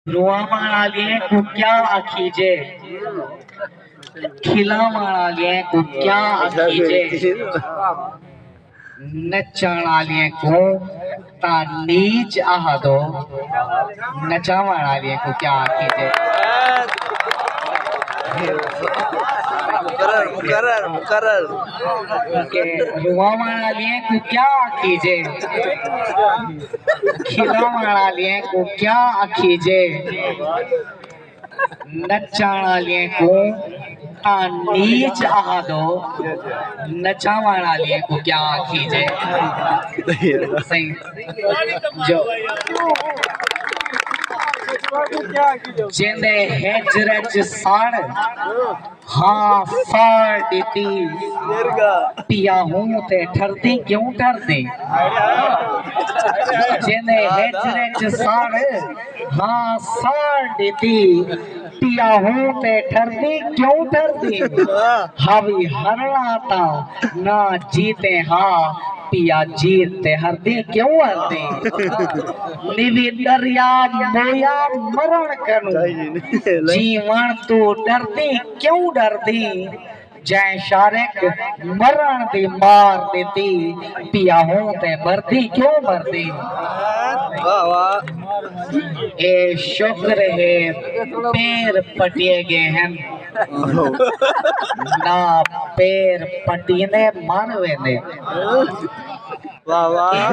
रुआ माळाले को क्या आखीजे खिला माळाले को क्या आखीजे नचाणाले को ता नीच आहदो नचा माळाले को क्या आखीजे मुकर्रर के रुआ माळाले को क्या आखीजे खिला माळाले को क्या आखीजे नचाणाले को ता नीच आहदो नचावाणाले को क्या आखीजे सही जो जेंदे हेजरज साड़ हाँ फाड़ देती पिया हूँ ते ठरती क्यों ठरती जेंदे हेजरज साड़ हाँ साड़ देती पिया हूँ ते ठरती क्यों ठरती हावी हरना था ना जीते हाँ पिया जीते हरती क्यों हरती निवी दरिया मोया मरण करूं जीवन तू डरती क्यों डरती जय शारिक मरण दी मार देती पिया हूं ते मरती क्यों मरती ए शुक्र है पैर पटिए गए हैं ना पैर पटीने मारवे ने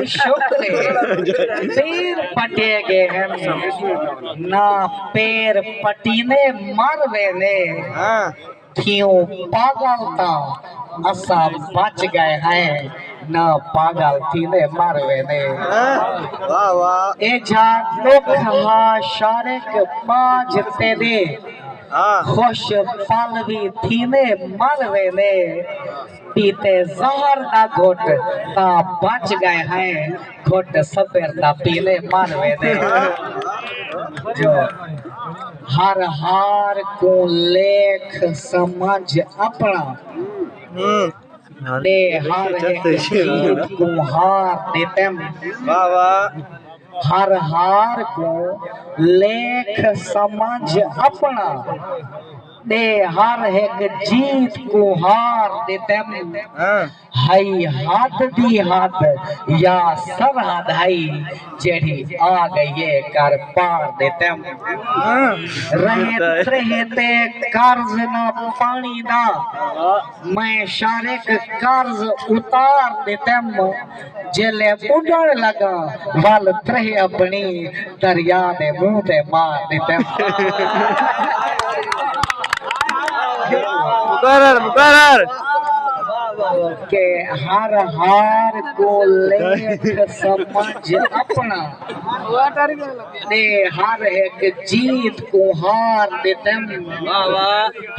शुक्र पैर पटे गए हैं ना पैर पटीने मारवे ने क्यों पागलता असा बच गए हैं ना पागल थी ने मारवे ने ए जा लोग शारिक बाज तेरे खुश पल भी थी ने मारवे ने पीते जहर का घोट ता बच गए हैं घोट सफेर ता पीले मारवे ने जो हर हार को लेख समझ अपना दे हर एक को हार देते हर हार को लेख समझ अपना दे हर एक जीत को हार देते हई हाथ दी हाथ या सरहद हई जेड़ी आ गई कर पार देते रहते कर्ज ना पानी दा मैं शारिक कर्ज उतार देते जेले उड़न लगा वल त्रह अपनी दरिया दे मुंह ते मार देते मुकर्रर के हर हार को लेख समझ अपना दे हर एक जीत को हार देते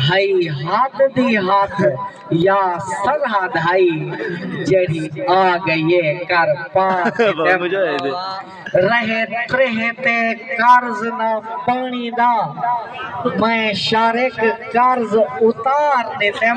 हई हाथ दी हाथ या सरहद हई जड़ी आ गई कर पार रहते कर्ज ना पानी दा मैं शारिक कर्ज उतार देते